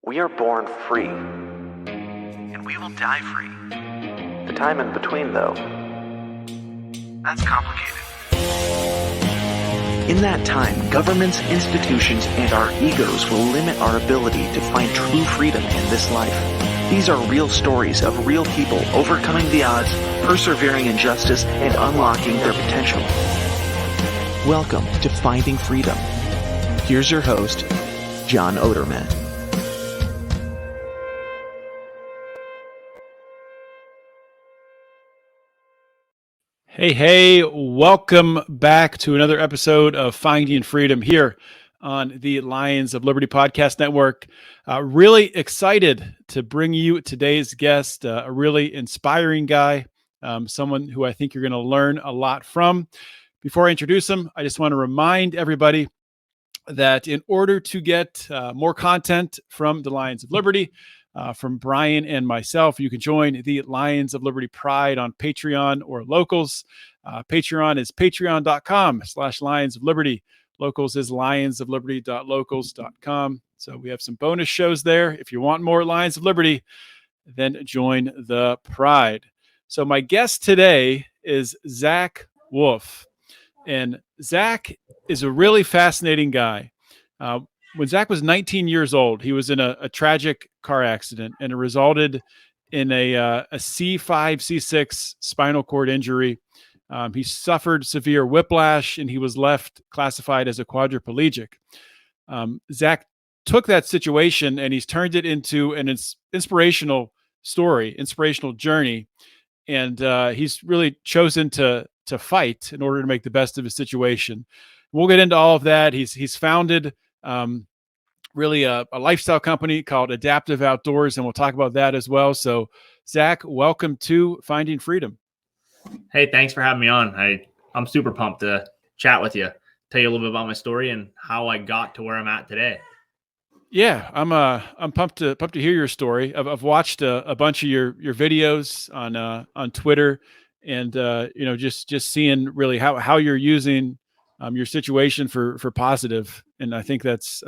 We are born free, and we will die free. The time in between, though, that's complicated. In that time, governments, institutions, and our egos will limit our ability to find true freedom in this life. These are real stories of real people overcoming the odds, persevering in justice, and unlocking their potential. Welcome to Finding Freedom. Here's your host, John Oderman. Hey, welcome back to another episode of Finding Freedom here on the Lions of Liberty Podcast Network. Really excited to bring you today's guest, a really inspiring guy, someone who I think you're going to learn a lot from. Before I introduce him, I just want to remind everybody that in order to get more content from the Lions of Liberty, from Brian and myself, you can join the Lions of Liberty Pride on Patreon or Locals. Patreon is patreon.com/Lions of Liberty. Locals is lionsofliberty.locals.com. So we have some bonus shows there. If you want more Lions of Liberty, then join the Pride. So my guest today is Zac Wolfe. And Zac is a really fascinating guy. When Zac was 19 years old, he was in a tragic car accident, and it resulted in a C5, C6 spinal cord injury. He suffered severe whiplash, and he was left classified as a quadriplegic. Zac took that situation, and he's turned it into an inspirational story, inspirational journey, and he's really chosen to fight in order to make the best of his situation. We'll get into all of that. He's founded really a lifestyle company called Adaptive Outdoors, and we'll talk about that as well. So, Zac, welcome to Finding Freedom. Hey, thanks for having me on. I'm super pumped to chat with you, tell you a little bit about my story and how I got to where I'm at today. Yeah, I'm pumped to hear your story. I've watched a bunch of your videos on Twitter, and just seeing really how you're using your situation for positive, and I think that's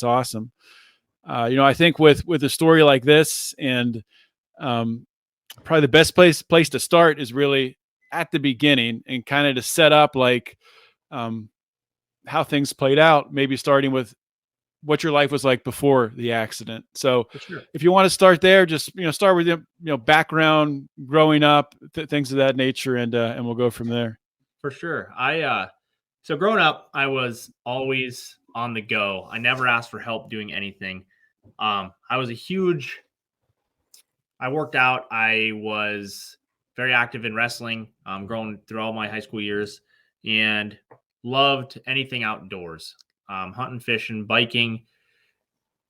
awesome. I think with a story like this, and probably the best place to start is really at the beginning, and kind of to set up like how things played out, maybe starting with what your life was like before the accident. So Sure. If you want to start there, just start with background, growing up, things of that nature, and we'll go from there. For sure. So growing up, I was always on the go. I never asked for help doing anything. I worked out. I was very active in wrestling, growing through all my high school years, and loved anything outdoors, hunting, fishing, biking.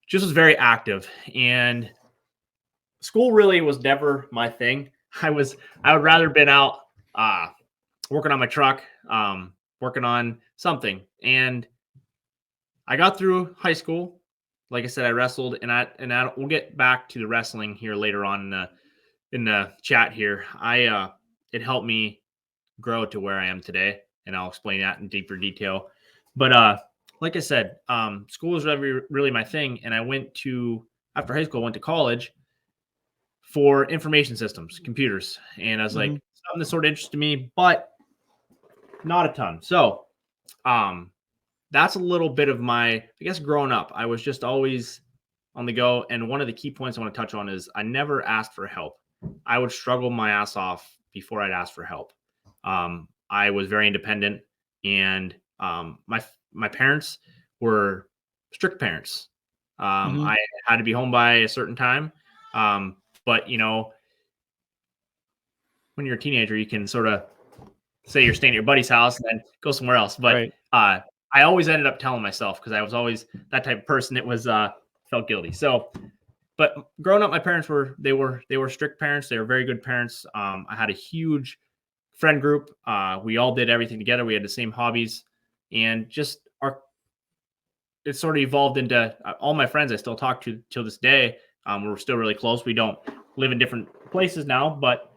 Just was very active, and school really was never my thing. I would rather been out working on my truck, working on something. And I got through high school. Like I said, I wrestled, and we'll get back to the wrestling here later on in the chat here. It helped me grow to where I am today, and I'll explain that in deeper detail. But like I said, school was really my thing, and after high school, I went to college for information systems, computers, and I was like, something that sort of interested me, but not a ton. So that's a little bit of I guess growing up, I was just always on the go. And one of the key points I want to touch on is I never asked for help. I would struggle my ass off before I'd ask for help. I was very independent, and my parents were strict parents. I had to be home by a certain time. But when you're a teenager, you can sort of say you're staying at your buddy's house and then go somewhere else. But right. I always ended up telling myself, because I was always that type of person that was felt guilty. So, but growing up, my parents were strict parents. They were very good parents. I had a huge friend group. We all did everything together. We had the same hobbies, and it sort of evolved into all my friends I still talk to till this day. We're still really close. We don't live in different places now, but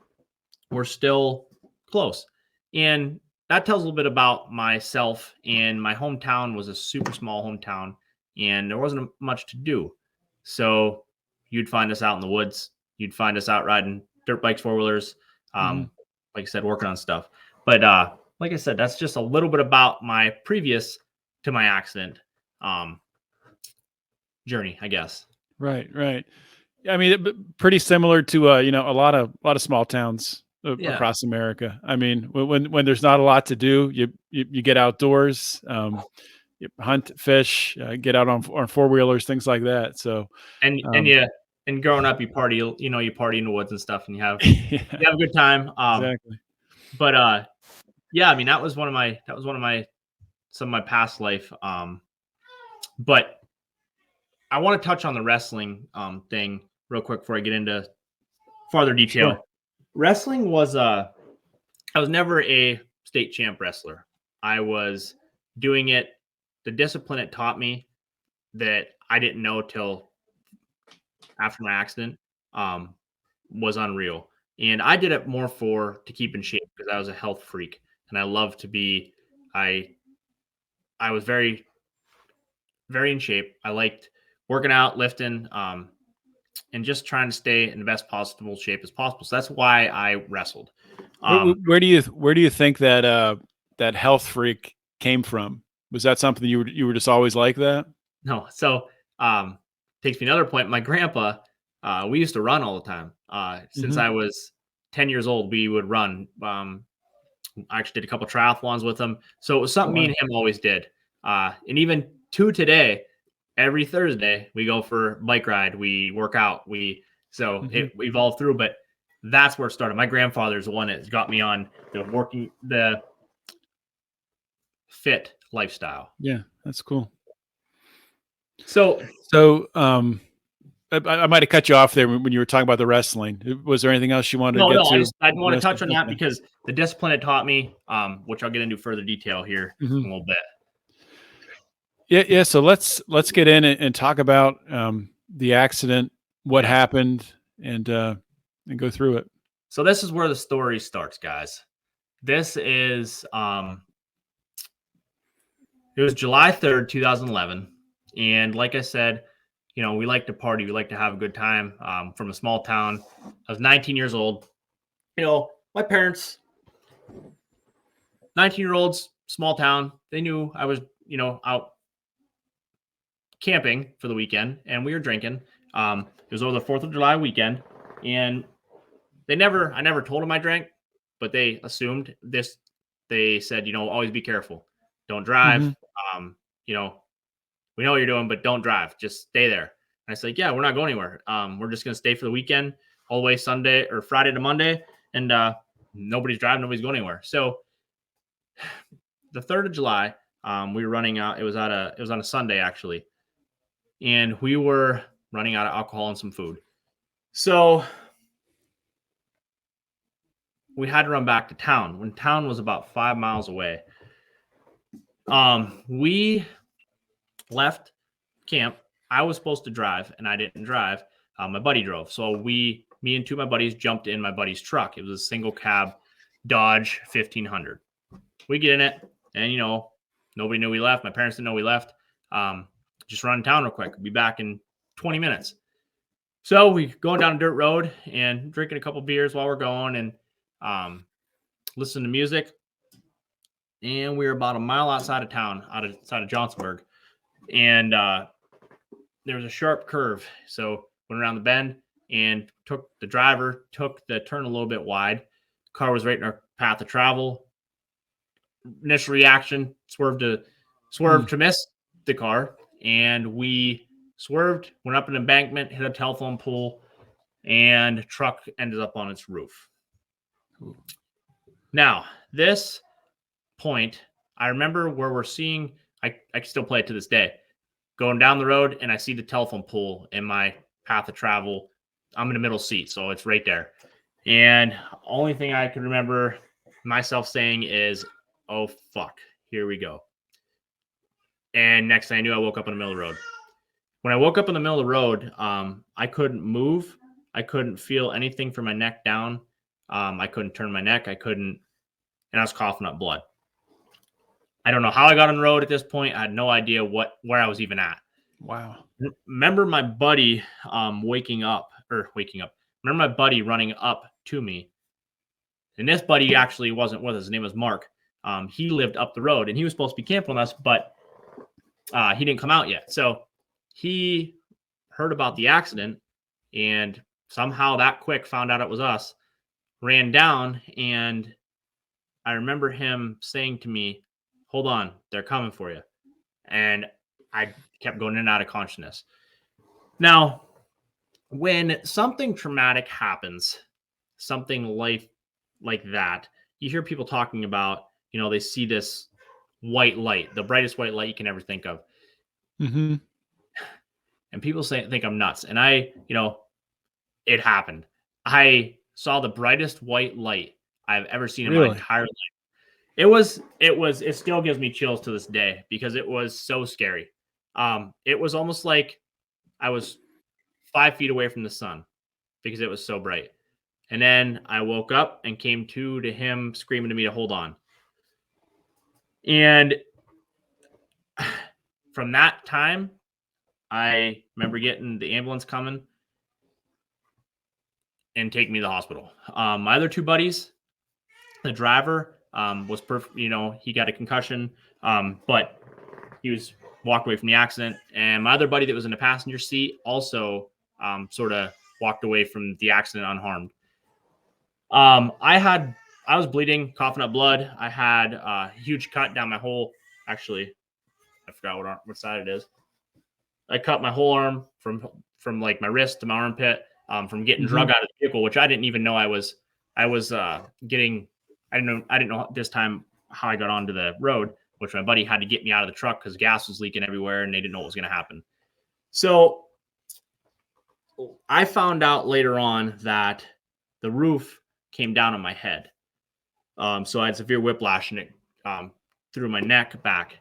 we're still close. And that tells a little bit about myself. And my hometown was a super small hometown, and there wasn't much to do. So you'd find us out in the woods. You'd find us out riding dirt bikes, four-wheelers, Mhm. like I said, working on stuff. But like I said, that's just a little bit about my previous to my accident um, journey, I guess. Right, right. I mean, pretty similar to a lot of small towns Yeah. across America. I mean, when there's not a lot to do, you get outdoors, you hunt, fish, get out on four wheelers, things like that. So, And um, yeah, and growing up, you party, you party in the woods and stuff, and yeah, you have a good time. exactly. But yeah, I mean, that was one of my some of my past life. But I want to touch on the wrestling thing real quick before I get into farther Sure. detail. Wrestling was I was never a state champ wrestler. I was doing it, the discipline it taught me that I didn't know till after my accident um, was unreal. And I did it more to keep in shape because I was a health freak and I love to be. I I was very very in shape. I liked working out, lifting, and just trying to stay in the best possible shape as possible. So that's why I wrestled. Um, Where do you think that that health freak came from? Was that something you were just always like that? no, so takes me another point. My grandpa, we used to run all the time. Since Hmm. I was 10 years old, we would run. I actually did a couple triathlons with him. So it was Oh, something me wow. and him always did. And even to today, every Thursday we go for a bike ride. We work out. So Hmm. it evolved through, but that's where it started. My grandfather's the one that got me on the fit lifestyle. Yeah, that's cool. So So, I might have cut you off there when you were talking about the wrestling. Was there anything else you wanted to no, get I to? just I want to touch Wrestling? on that Okay. because the discipline it taught me, which I'll get into further detail here Hmm. in a little bit. Yeah, yeah. So let's get in and talk about the accident, what Yeah. happened, and go through it. So this is where the story starts, guys. This is it was July 3rd, 2011, and like I said, we like to party, we like to have a good time. From a small town, I was 19 years old. My parents, 19-year-olds, small town, they knew I was out camping for the weekend, and we were drinking. It was over the 4th of July weekend, and I never told them I drank, but they assumed this. They said, always be careful. Don't drive. Hmm. Um, you know, we know what you're doing, but don't drive. Just stay there. And I said, yeah, we're not going anywhere. We're just going to stay for the weekend all the way Sunday or Friday to Monday. And nobody's driving. Nobody's going anywhere. So the 3rd of July, we were running out. It was on a Sunday actually. And we were running out of alcohol and some food. So we had to run back to town when town was about 5 miles away. We left camp. I was supposed to drive and I didn't drive. My buddy drove. So me and two of my buddies jumped in my buddy's truck. It was a single cab Dodge 1500. We get in it and, nobody knew we left. My parents didn't know we left. Just run town real quick. Be back in 20 minutes. So we going down a dirt road and drinking a couple beers while we're going and listening to music. And we were about a mile outside of town, outside of Johnsonburg. And there was a sharp curve. So went around the bend and the driver took the turn a little bit wide. Car was right in our path of travel. Initial reaction, swerved to miss the car. And we swerved, went up an embankment, hit a telephone pole, and truck ended up on its roof. Now, this point, I remember where we're seeing, I can still play it to this day. Going down the road and I see the telephone pole in my path of travel. I'm in the middle seat, so it's right there. And only thing I can remember myself saying is, oh, fuck, here we go. And next thing I knew, I woke up in the middle of the road. When I woke up in the middle of the road, I couldn't move. I couldn't feel anything from my neck down. I couldn't turn my neck. And I was coughing up blood. I don't know how I got on the road at this point. I had no idea where I was even at. Wow. Remember my buddy Remember my buddy running up to me. And this buddy actually wasn't with us. His name was Mark. He lived up the road and he was supposed to be camping with us, but he didn't come out yet. So he heard about the accident and somehow that quick found out it was us, ran down. And I remember him saying to me, "Hold on, they're coming for you." And I kept going in and out of consciousness. Now, when something traumatic happens, something like that, you hear people talking about, they see this white light, the brightest white light you can ever think of. Mm-hmm. And people think I'm nuts. And it happened. I saw the brightest white light I've ever seen in my entire life. It still gives me chills to this day because it was so scary. It was almost like I was 5 feet away from the sun because it was so bright. And then I woke up and came to him screaming to me to hold on. And from that time, I remember getting the ambulance coming and taking me to the hospital. My other 2 buddies, the driver was perfect. He got a concussion, but he was walked away from the accident. And my other buddy that was in the passenger seat also sort of walked away from the accident unharmed. I was bleeding, coughing up blood. I had a huge cut down my whole. Actually, I forgot what side it is. I cut my whole arm from like my wrist to my armpit from getting drug out of the vehicle, which I didn't even know I was getting. I didn't know this time how I got onto the road, which my buddy had to get me out of the truck because gas was leaking everywhere and they didn't know what was going to happen. So I found out later on that the roof came down on my head. So I had severe whiplash and it through my neck back.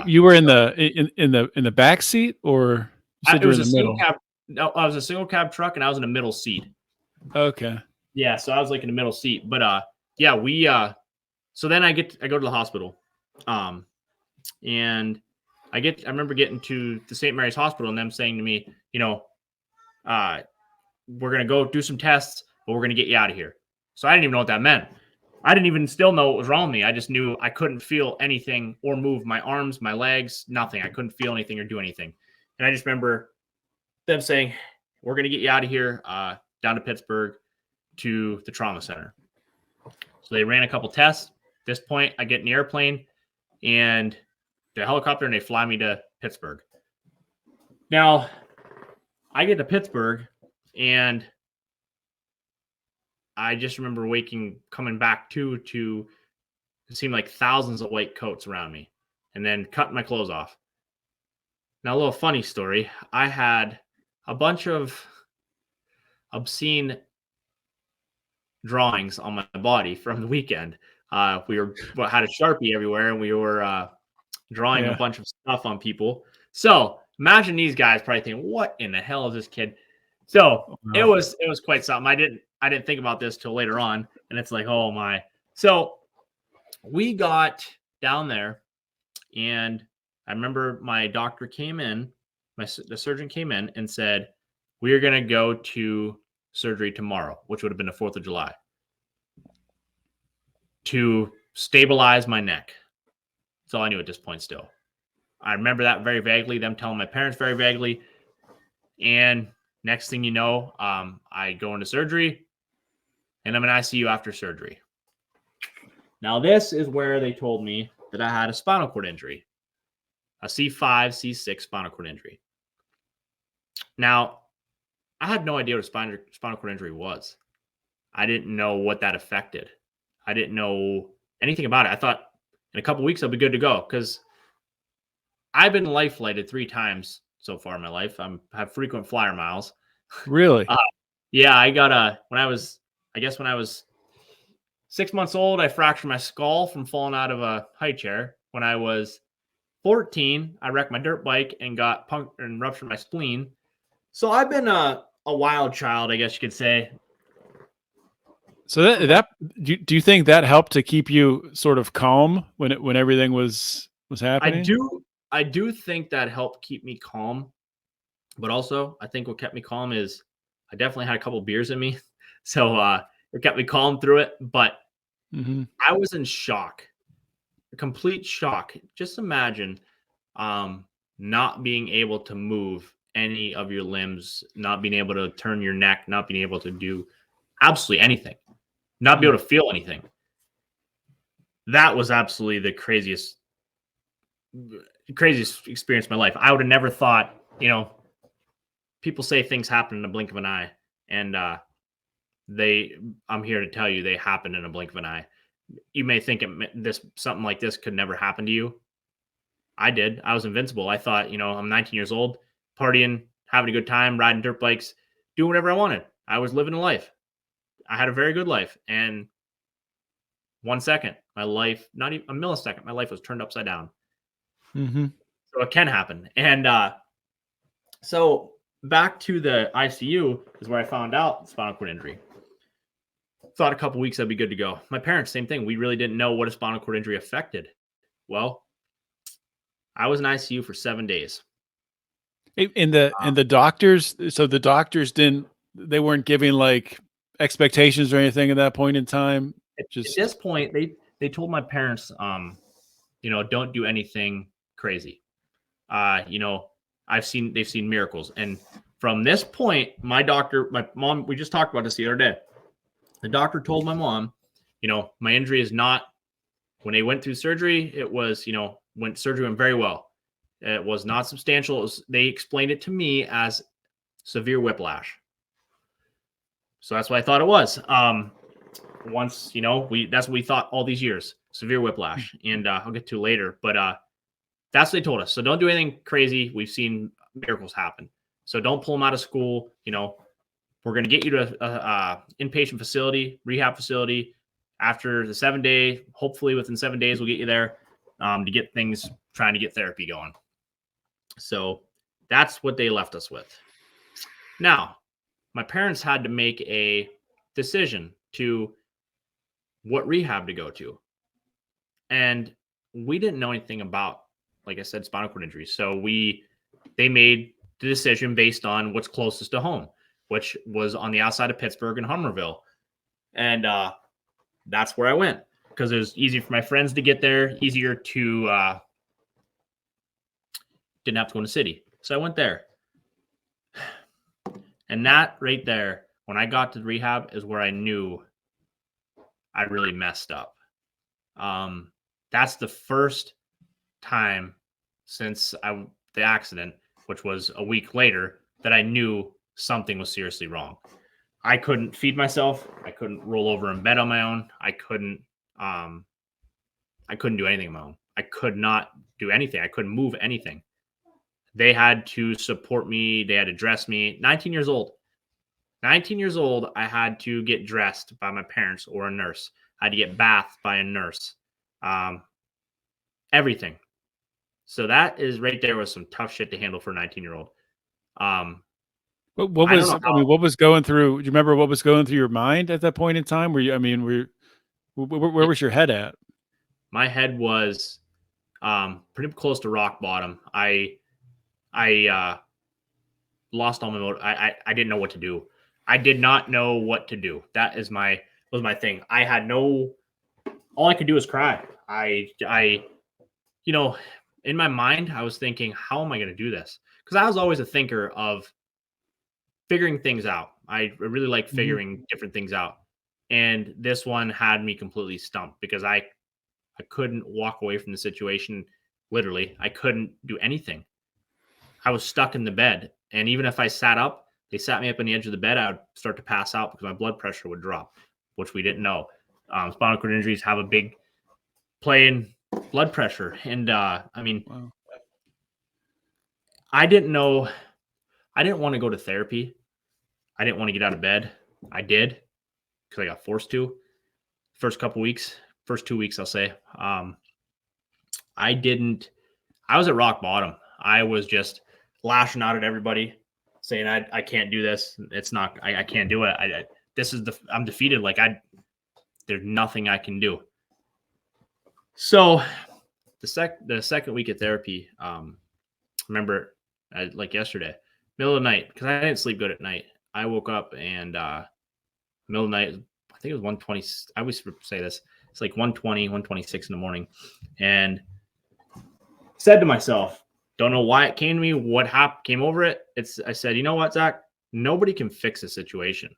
You were in the back seat, or you said you were in the middle? I was a single cab truck and I was in the middle seat. Okay. Yeah, so I was like in the middle seat. But we so then I go to the hospital. And I remember getting to the St. Mary's Hospital and them saying to me, we're gonna go do some tests, but we're gonna get you out of here. So I didn't even know what that meant. I didn't even still know what was wrong with me. I just knew I couldn't feel anything or move my arms, my legs, nothing. I couldn't feel anything or do anything. And I just remember them saying, we're going to get you out of here down to Pittsburgh to the trauma center. So they ran a couple tests. At this point, I get in the airplane and the helicopter and they fly me to Pittsburgh. Now, I get to Pittsburgh and I just remember coming back to it seemed like thousands of white coats around me and then cutting my clothes off. Now, a little funny story. I had a bunch of obscene drawings on my body from the weekend. We had a Sharpie everywhere and we were drawing a bunch of stuff on people. So imagine these guys probably thinking, what in the hell is this kid? So it was quite something. I didn't think about this till later on. And it's like, oh my. So we got down there and I remember my doctor came in, the surgeon came in and said, we are going to go to surgery tomorrow, which would have been the 4th of July, to stabilize my neck. That's all I knew at this point still. I remember that very vaguely, them telling my parents very vaguely. And next thing you know, I go into surgery and I'm in ICU after surgery. Now, this is where they told me that I had a spinal cord injury, a C5, C6 spinal cord injury. Now, I had no idea what a spinal cord injury was. I didn't know what that affected. I didn't know anything about it. I thought in a couple weeks I'll be good to go because I've been life flighted 3 times so far in my life. I have frequent flyer miles. Really? Yeah, I got when I was 6 months old, I fractured my skull from falling out of a high chair. When I was 14, I wrecked my dirt bike and got punctured and ruptured my spleen. So I've been a wild child, I guess you could say. So that do you think that helped to keep you sort of calm when everything was happening? I do think that helped keep me calm, but also I think what kept me calm is I definitely had a couple beers in me. So it kept me calm through it, but Mhm. I was in shock, complete shock. Just imagine not being able to move any of your limbs, not being able to turn your neck, not being able to do absolutely anything, not be Mm. able to feel anything. That was absolutely the craziest experience of my life. I would have never thought, people say things happen in the blink of an eye, and I'm here to tell you they happen in a blink of an eye. You may think something like this could never happen to you. I did. I was invincible. I thought, I'm 19 years old, partying, having a good time, riding dirt bikes, doing whatever I wanted. I was living a life. I had a very good life. And 1 second, my life, not even a millisecond, my life was turned upside down. Mhm. So it can happen. And so back to the ICU is where I found out spinal cord injury. Thought a couple weeks I'd be good to go. My parents, same thing. We really didn't know what a spinal cord injury affected. Well, I was in ICU for 7 days. And the doctors, so the doctors they weren't giving like expectations or anything at that point in time? At Just this point, they told my parents, don't do anything crazy. They've seen miracles. And from this point, my mom, we just talked about this the other day. The doctor told my mom, my injury is not, when they went through surgery, it was, surgery went very well. It was not substantial. They explained it to me as severe whiplash. So that's what I thought it was. That's what we thought all these years, severe whiplash. And I'll get to later, but that's what they told us. So don't do anything crazy. We've seen miracles happen. So don't pull them out of school. We're going to get you to a inpatient facility, rehab facility. After the 7 day, hopefully within 7 days, we'll get you there to get things, trying to get therapy going. So that's what they left us with. Now, my parents had to make a decision to what rehab to go to. And we didn't know anything about, like I said, spinal cord injuries. So they made the decision based on what's closest to home, which was on the outside of Pittsburgh and Hummerville. And that's where I went because it was easy for my friends to get there, easier to didn't have to go in the city. So I went there. And that right there, when I got to rehab, is where I knew I really messed up. That's the first time since the accident, which was a week later, that I knew something was seriously wrong. I couldn't feed myself. I couldn't roll over in bed on my own. I couldn't do anything on my own. I could not do anything. I couldn't move anything. They had to support me. They had to dress me. 19 years old. 19 years old, I had to get dressed by my parents or a nurse. I had to get bathed by a nurse. Everything. So that is right there was some tough shit to handle for a 19-year-old. what was going through? Do you remember what was going through your mind at that point in time? Where where was your head at? My head was pretty close to rock bottom. I lost all my motive. I didn't know what to do. I did not know what to do. That was my thing. I had all I could do was cry. In my mind, I was thinking, how am I going to do this? Because I was always a thinker of figuring things out. I really like figuring different things out. And this one had me completely stumped because I couldn't walk away from the situation. Literally, I couldn't do anything. I was stuck in the bed. And even if I sat up, they sat me up on the edge of the bed, I would start to pass out because my blood pressure would drop, which we didn't know. Spinal cord injuries have a big play in blood pressure. And Wow. I didn't know. I didn't want to go to therapy. I didn't want to get out of bed. I did because I got forced to. First 2 weeks, I'll say. I was at rock bottom. I was just lashing out at everybody, saying I can't do this. It's not. I can't do it. I'm defeated. Like there's nothing I can do. So the second week of therapy, remember like yesterday, middle of the night, because I didn't sleep good at night. I woke up and middle of the night, I think it was 1:20. I always say this. It's like 1:20, 1:26 in the morning. And said to myself, don't know why it came to me, what came over it. I said, you know what, Zach? Nobody can fix a situation.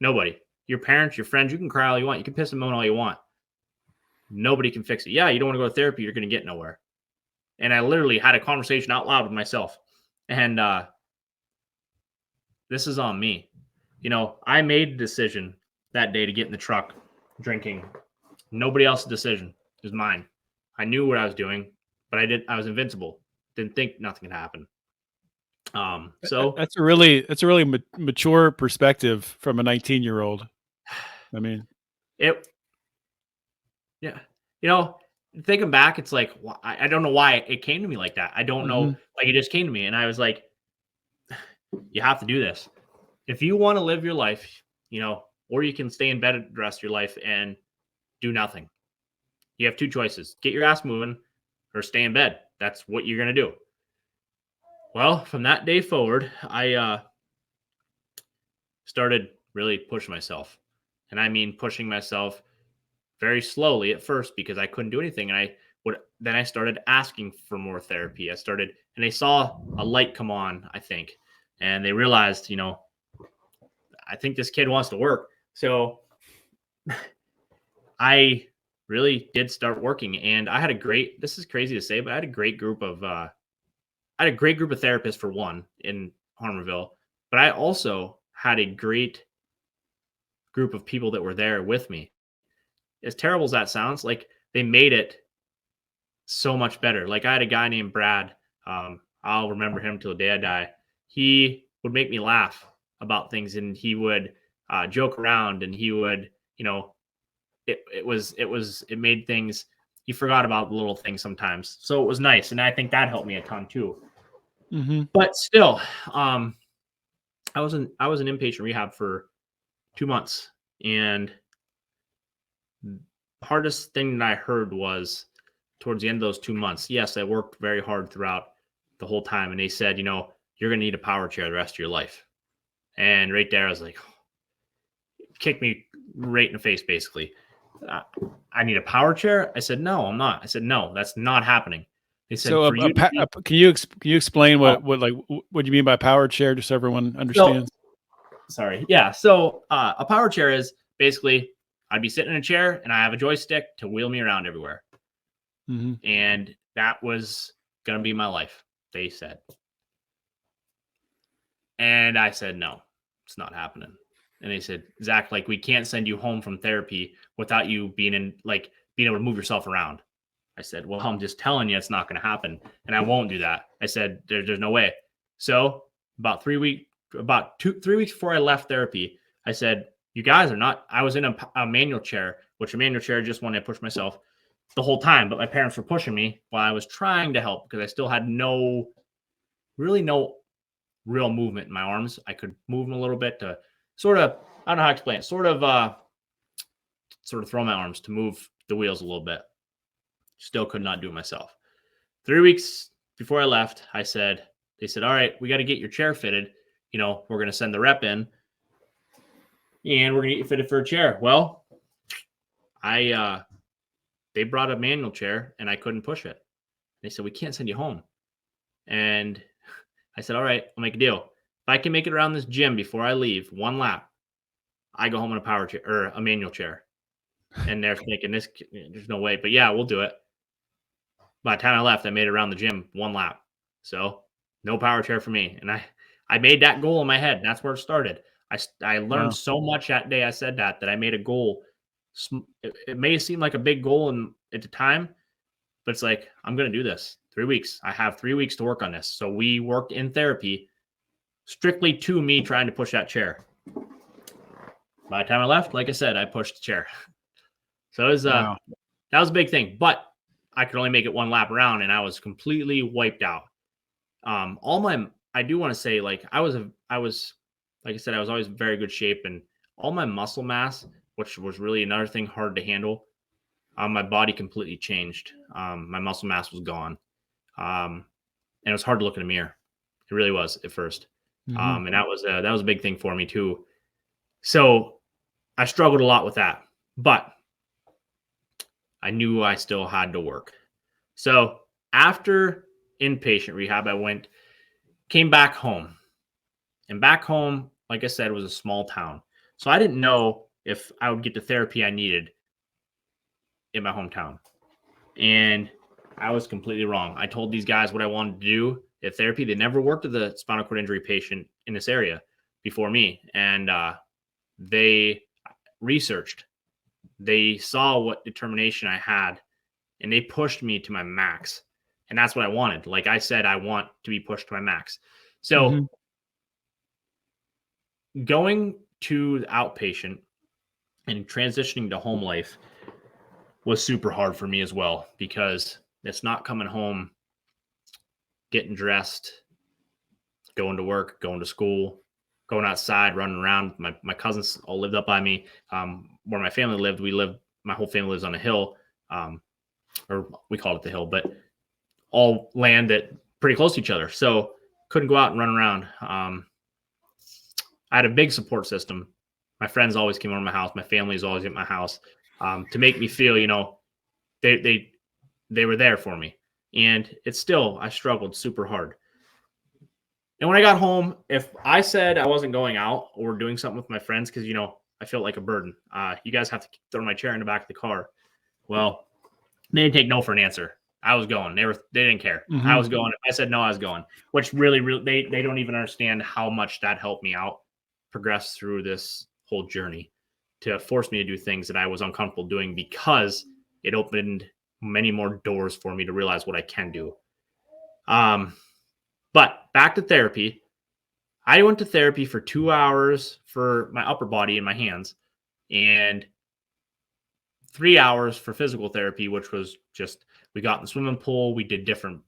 Nobody. Your parents, your friends, you can cry all you want. You can piss and moan all you want. Nobody can fix it. Yeah, you don't want to go to therapy. You're going to get nowhere. And I literally had a conversation out loud with myself. And this is on me. You know, I made a decision that day to get in the truck drinking. Nobody else's decision. It was mine. I knew what I was doing, but I was invincible. Didn't think nothing could happen. So that's a really mature perspective from a 19-year-old. I mean, yeah. You know, thinking back, it's like, I don't know why it came to me like that. I don't know. Like, it just came to me. And I was like, you have to do this. If you want to live your life, you know, or you can stay in bed the rest of your life and do nothing. You have two choices. Get your ass moving or stay in bed. That's what you're going to do. Well, from that day forward, I started really pushing myself. And I mean pushing myself very slowly at first because I couldn't do anything. And then I started asking for more therapy. And they saw a light come on, I think. And they realized, you know, I think this kid wants to work. So I really did start working. And I had this is crazy to say, but I had a great group of therapists for one in Harmerville, but I also had a great group of people that were there with me. As terrible as that sounds, like they made it so much better. Like I had a guy named Brad. I'll remember him till the day I die. He would make me laugh about things and he would joke around and he would, you know, it made things, you forgot about the little things sometimes. So it was nice. And I think that helped me a ton too. But still, I was in inpatient rehab for 2 months, and the hardest thing that I heard was towards the end of those 2 months. Yes, I worked very hard throughout the whole time, and they said, you know, you're going to need a power chair the rest of your life. And right there, I was like, kicked me right in the face, basically. I need a power chair. I said, no, I'm not. I said, no, that's not happening. They said, so can you explain what you mean by power chair, just so everyone understands? Sorry. Yeah. So a power chair is basically I'd be sitting in a chair and I have a joystick to wheel me around everywhere. And that was going to be my life, they said. And I said, no, it's not happening. And they said, Zach, like, we can't send you home from therapy without you being able to move yourself around. I said, well, I'm just telling you, it's not going to happen. And I won't do that. I said, there's no way. So about 3 weeks before I left therapy, I said, you guys are not, I was in a manual chair, which a manual chair just wanted to push myself the whole time. But my parents were pushing me while I was trying to help because I still had no real movement in my arms. I could move them a little bit to sort of, I don't know how to explain it, sort of throw my arms to move the wheels a little bit. Still could not do it myself. 3 weeks before I left, they said, all right, we got to get your chair fitted. You know, we're going to send the rep in and we're going to get you fitted for a chair. Well, they brought a manual chair and I couldn't push it. They said, we can't send you home. And I said, all right, I'll make a deal. If I can make it around this gym before I leave, one lap, I go home in a power chair or a manual chair. And they're thinking, there's no way. But yeah, we'll do it. By the time I left, I made it around the gym one lap. So no power chair for me. And I made that goal in my head. That's where it started. I learned so much that day I said that I made a goal. It may seem like a big goal at the time, but it's like, I'm going to do this. 3 weeks. I have 3 weeks to work on this. So we worked in therapy strictly to me trying to push that chair. By the time I left, like I said, I pushed the chair. So it was, that was a big thing, but I could only make it one lap around and I was completely wiped out. I do want to say, like, I was, like I said, I was always in very good shape, and all my muscle mass, which was really another thing hard to handle. my body completely changed. My muscle mass was gone. And it was hard to look in a mirror. It really was at first. Mhm. And that was a big thing for me too. So I struggled a lot with that, but I knew I still had to work. So after inpatient rehab, came back home. And back home, like I said, was a small town. So I didn't know if I would get the therapy I needed in my hometown. And I was completely wrong. I told these guys what I wanted to do at therapy. They never worked with a spinal cord injury patient in this area before me. And they researched, they saw what determination I had, and they pushed me to my max. And that's what I wanted. Like I said, I want to be pushed to my max. So Mhm. going to the outpatient and transitioning to home life was super hard for me as well, because it's not coming home, getting dressed, going to work, going to school, going outside, running around. My cousins all lived up by me. Where my family lived, my whole family lives on a hill, or we call it the hill, but all land that pretty close to each other. So couldn't go out and run around. I had a big support system. My friends always came over to my house. My family is always at my house, to make me feel, they were there for me. And it's still, I struggled super hard. And when I got home, if I said I wasn't going out or doing something with my friends, because, I felt like a burden, you guys have to throw my chair in the back of the car. Well, they didn't take no for an answer. I was going. They didn't care. I Mhm. was going. If I said no, I was going. Which really, they don't even understand how much that helped me out, progress through this whole journey, to force me to do things that I was uncomfortable doing, because it opened many more doors for me to realize what I can do. But back to therapy. I went to therapy for 2 hours for my upper body and my hands, and 3 hours for physical therapy, which was just, we got in the swimming pool. We did different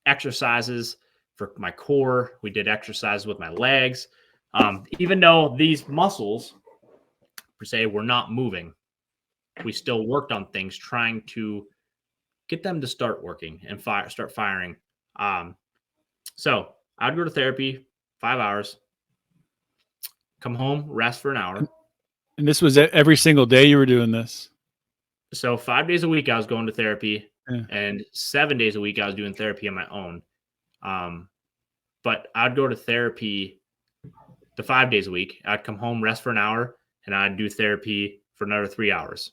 exercises for my core. We did exercises with my legs. Even though these muscles, per se, were not moving, we still worked on things, trying to get them to start working and start firing. So I'd go to therapy 5 hours, come home, rest for an hour. And this was every single day you were doing this? So 5 days a week I was going to therapy, Yeah. and 7 days a week I was doing therapy on my own. But I'd go to therapy the 5 days a week. I'd come home, rest for an hour, and I'd do therapy for another 3 hours.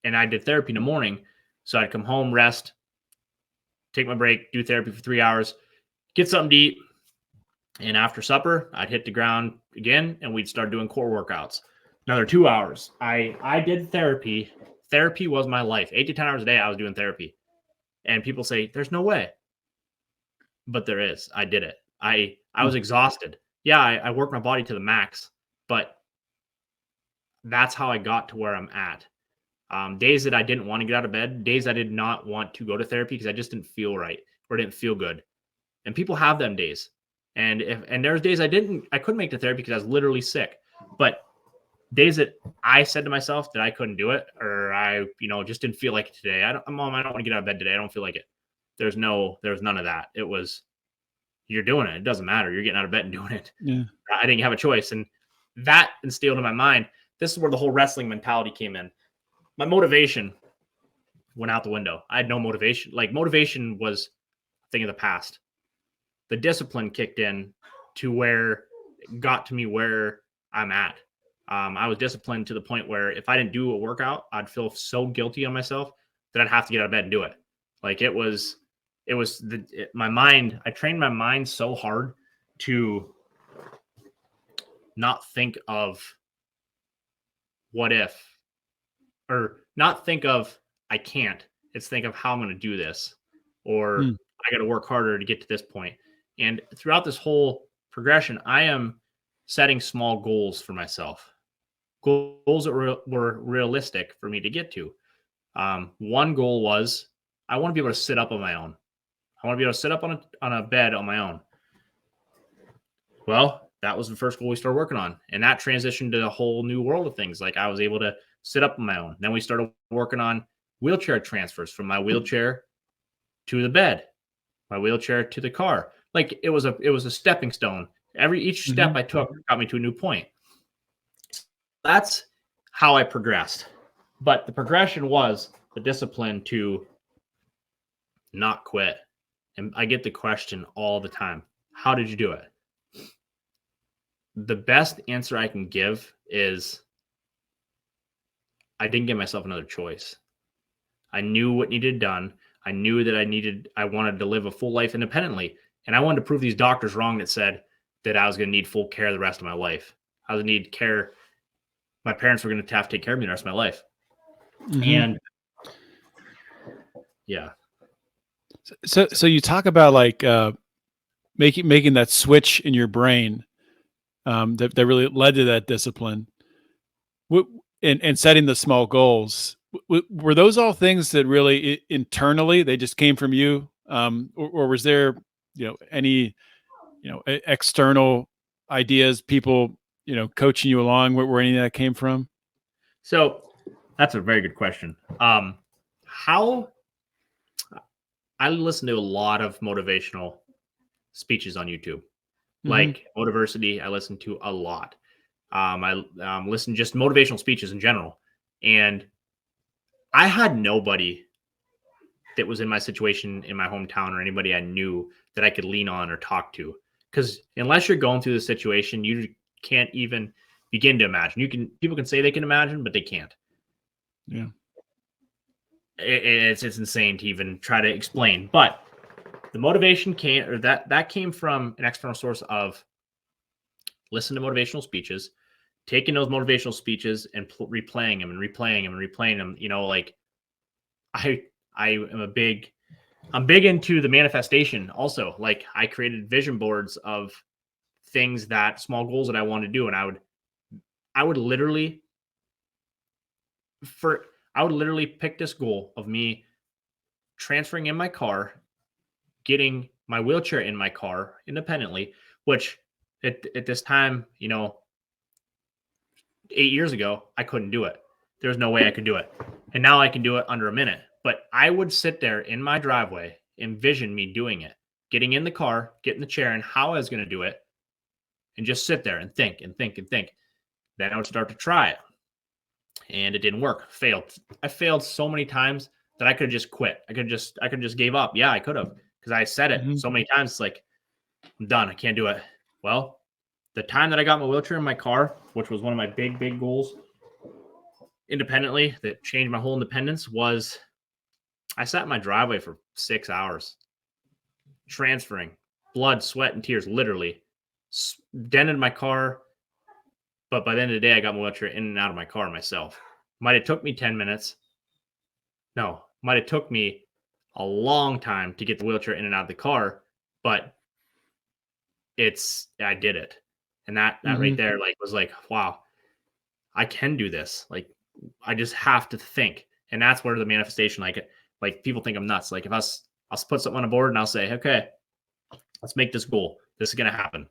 And I did therapy in the morning. So I'd come home, rest, take my break, do therapy for 3 hours, get something to eat. And after supper, I'd hit the ground again, and we'd start doing core workouts. Another 2 hours. I did therapy. Therapy was my life. 8 to 10 hours a day, I was doing therapy. And people say, there's no way. But there is. I did it. I was exhausted. Yeah, I worked my body to the max, but that's how I got to where I'm at. Days that I didn't want to get out of bed, days I did not want to go to therapy because I just didn't feel right or didn't feel good. And people have them days. And there's days I couldn't make the therapy because I was literally sick. But days that I said to myself that I couldn't do it, or I, just didn't feel like it today. Mom, I don't want to get out of bed today. I don't feel like it. There's none of that. It was, you're doing it. It doesn't matter. You're getting out of bed and doing it. Yeah. I didn't have a choice. And that instilled in my mind, this is where the whole wrestling mentality came in. My motivation went out the window. I had no motivation. Like, motivation was a thing of the past. The discipline kicked in to where it got to me where I'm at. I was disciplined to the point where if I didn't do a workout, I'd feel so guilty on myself that I'd have to get out of bed and do it. Like, my mind. I trained my mind so hard to not think of what if, or not think of I can't. It's think of how I'm going to do this, or I got to work harder to get to this point. And throughout this whole progression, I am setting small goals for myself, goals that were realistic for me to get to. One goal was, I want to be able to sit up on my own. I want to be able to sit up on a bed on my own. Well, that was the first goal we started working on. And that transitioned to a whole new world of things. Like, I was able to sit up on my own. Then we started working on wheelchair transfers from my wheelchair to the bed, my wheelchair to the car. Like it was a stepping stone. Each step I took got me to a new point. That's how I progressed. But the progression was the discipline to not quit. And I get the question all the time, how did you do it? The best answer I can give is I didn't give myself another choice. I knew what needed done. I knew that I wanted to live a full life independently. And I wanted to prove these doctors wrong that said that I was going to need full care the rest of my life. I was going to need care. My parents were going to have to take care of me the rest of my life. And yeah. So you talk about like making that switch in your brain that really led to that discipline, and setting the small goals. Were those all things that really internally they just came from you, or was there any external ideas, people coaching you along? Where any of that came from? So that's a very good question. How I listen to a lot of motivational speeches on YouTube, like Motiversity. I listen to a lot. I listen to just motivational speeches in general, and I had nobody that was in my situation in my hometown or anybody I knew that I could lean on or talk to. Because unless you're going through the situation, you can't even begin to imagine. People can say they can imagine, but they can't. Yeah. It's insane to even try to explain. But the motivation that came from an external source of listen to motivational speeches, taking those motivational speeches and replaying them and replaying them and replaying them. Like I'm big into the manifestation also. Like I created vision boards of things small goals that I wanted to do. And I would literally pick this goal of me transferring in my car, getting my wheelchair in my car independently, which at this time, 8 years ago, I couldn't do it. There's no way I could do it. And now I can do it under a minute. But I would sit there in my driveway, envision me doing it, getting in the car, getting the chair, and how I was going to do it, and just sit there and think and think and think. Then I would start to try it. And it didn't work. Failed. I failed so many times that I could just quit. I could just gave up. Yeah, I could have, because I said it so many times. It's like, I'm done. I can't do it. Well, the time that I got my wheelchair in my car, which was one of my big, big goals independently that changed my whole independence, was I sat in my driveway for 6 hours, transferring blood, sweat, and tears, literally dented my car. But by the end of the day, I got my wheelchair in and out of my car myself. Might have took me 10 minutes. No, might have took me a long time to get the wheelchair in and out of the car, but I did it. And that right there, was like, wow, I can do this. Like, I just have to think. And that's where the manifestation, like people think I'm nuts. Like if I'll put something on a board and I'll say, okay, let's make this goal. This is going to happen.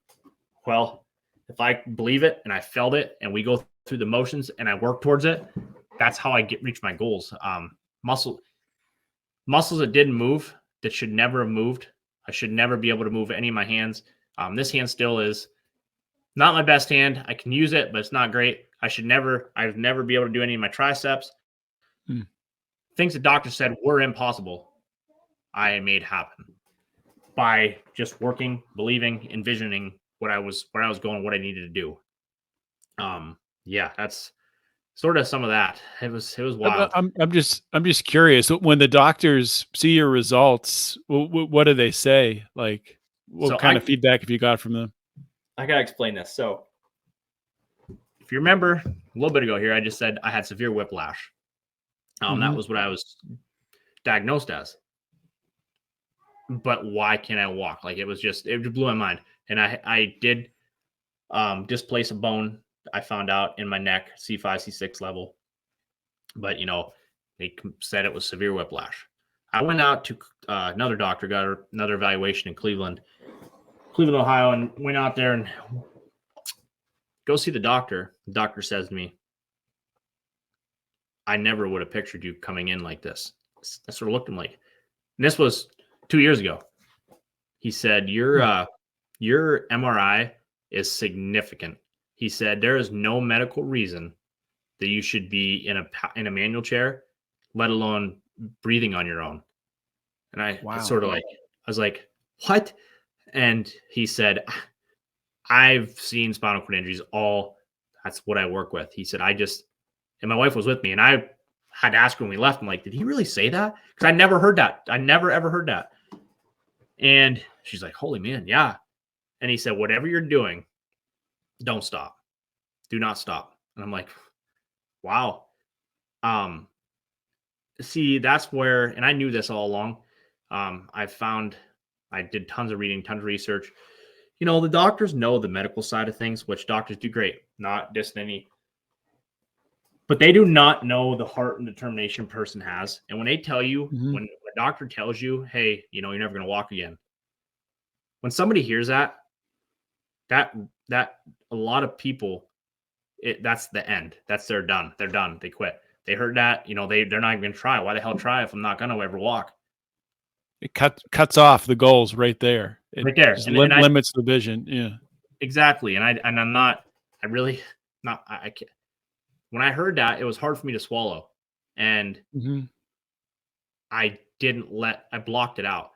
Well, if I believe it and I felt it and we go through the motions and I work towards it, that's how I reach my goals. Muscles that didn't move, that should never have moved. I should never be able to move any of my hands. This hand still is not my best hand. I can use it, but it's not great. I'd never be able to do any of my triceps. Things the doctor said were impossible, I made happen by just working, believing, envisioning where I was going, what I needed to do. Yeah, that's sort of some of that. It was wild. I'm just curious. When the doctors see your results, what do they say? Like, what kind of feedback have you got from them? I gotta explain this. So, if you remember a little bit ago here, I just said I had severe whiplash. That was what I was diagnosed as. But why can't I walk? Like it just blew my mind. And I did displace a bone. I found out in my neck, C5, C6 level. But they said it was severe whiplash. I went out to another doctor, got another evaluation in Cleveland, Ohio, and went out there and go see the doctor. The doctor says to me, I never would have pictured you coming in like this. I sort of looked at him like, and this was 2 years ago. He said, your MRI is significant. He said, there is no medical reason that you should be in a manual chair, let alone breathing on your own. And I sort of like, I was like, what? And he said, I've seen spinal cord injuries that's what I work with. He said, and my wife was with me, and I had to ask her when we left. I'm like, did he really say that? Because I never heard that. I never, ever heard that. And she's like, holy man, yeah. And he said, whatever you're doing, don't stop. Do not stop. And I'm like, wow. See, that's where, and I knew this all along. I did tons of reading, tons of research. The doctors know the medical side of things, which doctors do great, not dissing any, but they do not know the heart and determination a person has. And when they tell you, when a doctor tells you, hey, you're never going to walk again. When somebody hears that a lot of people, that's the end. They're done. They're done. They quit. They heard that, they're not even going to try. Why the hell try if I'm not going to ever walk? It cuts off the goals right there. It right there. Just limits the vision. Yeah, exactly. And I'm not, I really not, I can't. When I heard that, it was hard for me to swallow, and I blocked it out.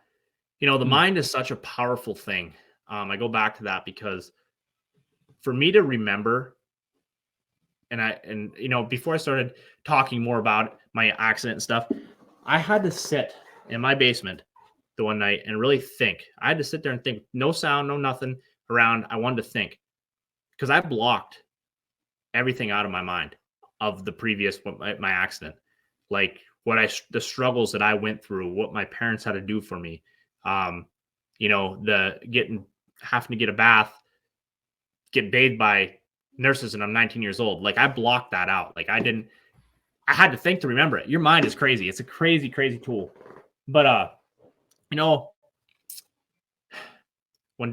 The mind is such a powerful thing. I go back to that because for me to remember, and before I started talking more about my accident and stuff, I had to sit in my basement the one night and really think. I had to sit there and think, no sound, no nothing around. I wanted to think because I blocked everything out of my mind of the previous, my accident, like the struggles that I went through, what my parents had to do for me. Having to get a bath, get bathed by nurses, and I'm 19 years old. Like I blocked that out. Like I had to think to remember it. Your mind is crazy. It's a crazy, crazy tool. But, when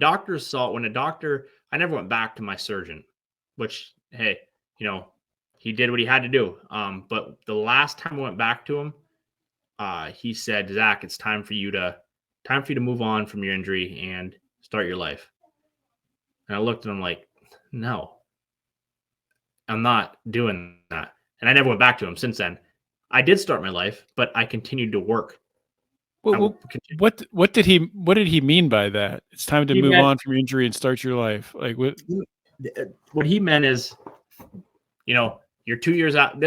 I never went back to my surgeon, which, hey, he did what he had to do. But the last time I went back to him, he said, Zach, it's time for you to move on from your injury and start your life. And I looked at him like, no, I'm not doing that. And I never went back to him since then. I did start my life, but I continued to work. Well, what did he mean by that? It's time to move on from your injury and start your life. Like what he meant is, you're 2 years out.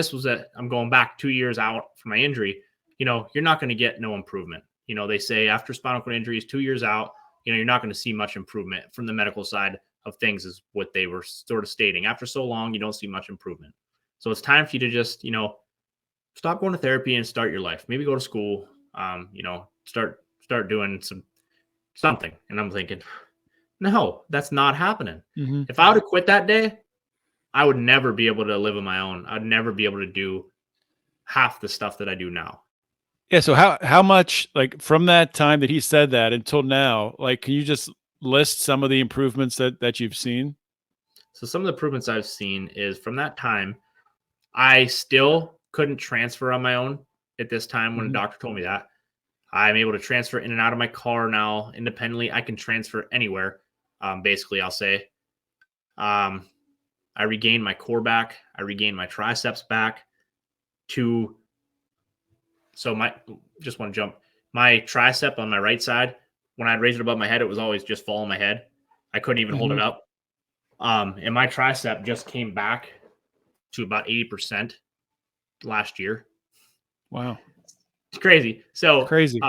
I'm going back 2 years out from my injury. You're not going to get no improvement. They say after spinal cord injuries, 2 years out, you're not going to see much improvement from the medical side of things, is what they were sort of stating. After so long, you don't see much improvement. So it's time for you to just, stop going to therapy and start your life. Maybe go to school, start doing something. And I'm thinking, no, that's not happening. If I would have quit that day, I would never be able to live on my own. I'd never be able to do half the stuff that I do now. Yeah. So how much, like, from that time that he said that until now, like, can you just list some of the improvements that you've seen? So some of the improvements I've seen is from that time, I still couldn't transfer on my own at this time when the doctor told me that. I'm able to transfer in and out of my car now independently. I can transfer anywhere. Basically, I'll say. I regained my core back. I regained my triceps back. Just want to jump. My tricep on my right side, when I'd raise it above my head, it was always just fall on my head. I couldn't even hold it up. And my tricep just came back to about 80% last year. Wow. It's crazy. So crazy.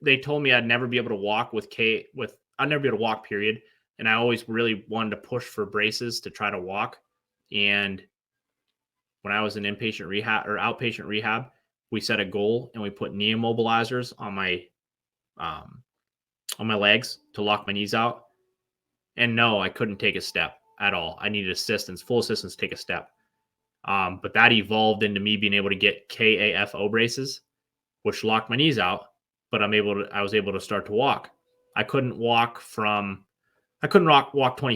They told me I'd never be able to walk I'd never be able to walk, period. And I always really wanted to push for braces to try to walk. And when I was in inpatient rehab or outpatient rehab, we set a goal and we put knee immobilizers on my legs to lock my knees out. And no, I couldn't take a step at all. I needed full assistance to take a step. But that evolved into me being able to get KAFO braces, which locked my knees out. But I was able to start to walk. I couldn't walk 20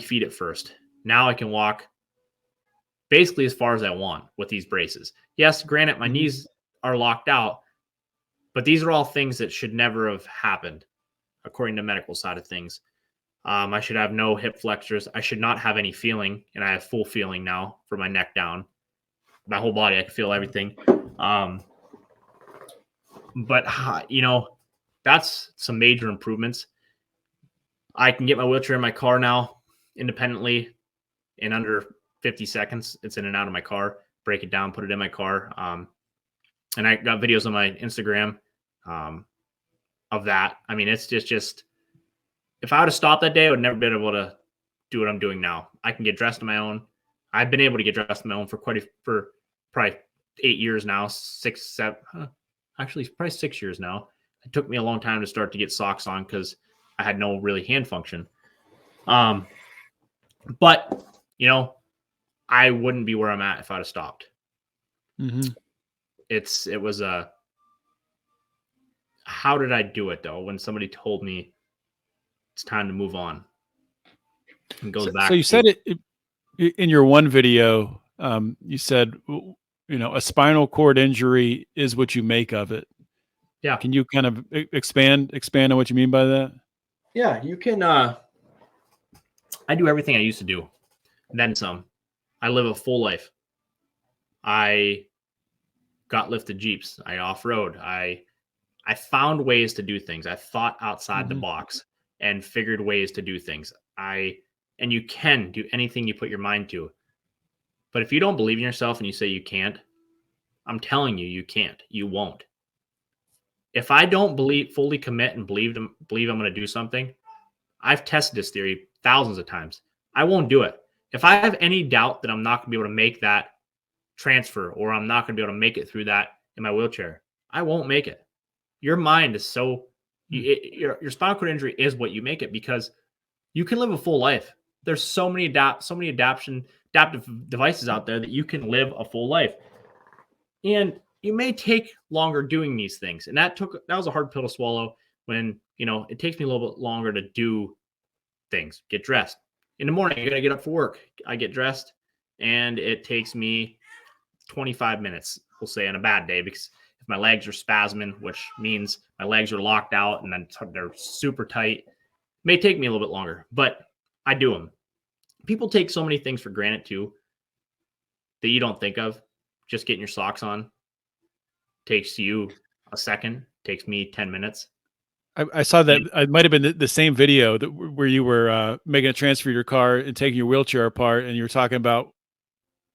feet at first. Now I can walk basically as far as I want with these braces. Yes, granted, my knees are locked out, but these are all things that should never have happened, according to medical side of things. I should have no hip flexors. I should not have any feeling, and I have full feeling now from my neck down. My whole body, I can feel everything. But that's some major improvements. I can get my wheelchair in my car now independently in under 50 seconds. It's in and out of my car. Break it down, put it in my car. And I got videos on my Instagram of that. I mean, it's just if I would have stopped that day, I would never been able to do what I'm doing now. I can get dressed on my own. I've been able to get dressed on my own for probably 8 years now, 6, 7, actually probably 6 years now. It took me a long time to start to get socks on because I had no really hand function. But I wouldn't be where I'm at if I'd have stopped. Mm-hmm. It was how did I do it though? When somebody told me it's time to move on, and goes back. So you said it in your one video. You said, a spinal cord injury is what you make of it. Yeah. Can you kind of expand on what you mean by that? Yeah, you can. I do everything I used to do, then some. I live a full life. I got lifted Jeeps. I off-road. I found ways to do things. I thought outside the box and figured ways to do things. And you can do anything you put your mind to. But if you don't believe in yourself and you say you can't, I'm telling you, you can't. You won't. If I don't fully commit and believe I'm going to do something, I've tested this theory thousands of times. I won't do it. If I have any doubt that I'm not going to be able to make that transfer or I'm not going to be able to make it through that in my wheelchair, I won't make it. Your mind is your spinal cord injury is what you make it, because you can live a full life. There's so many adaptive devices out there that you can live a full life. And you may take longer doing these things. And that was a hard pill to swallow when, it takes me a little bit longer to do things, get dressed. In the morning, I got to get up for work. I get dressed and it takes me 25 minutes, we'll say, on a bad day, because if my legs are spasming, which means my legs are locked out and then they're super tight, it may take me a little bit longer, but I do them. People take so many things for granted too that you don't think of. Just getting your socks on takes you a second, takes me 10 minutes. I saw that. It might have been the same video where you were making a transfer to your car and taking your wheelchair apart, and you were talking about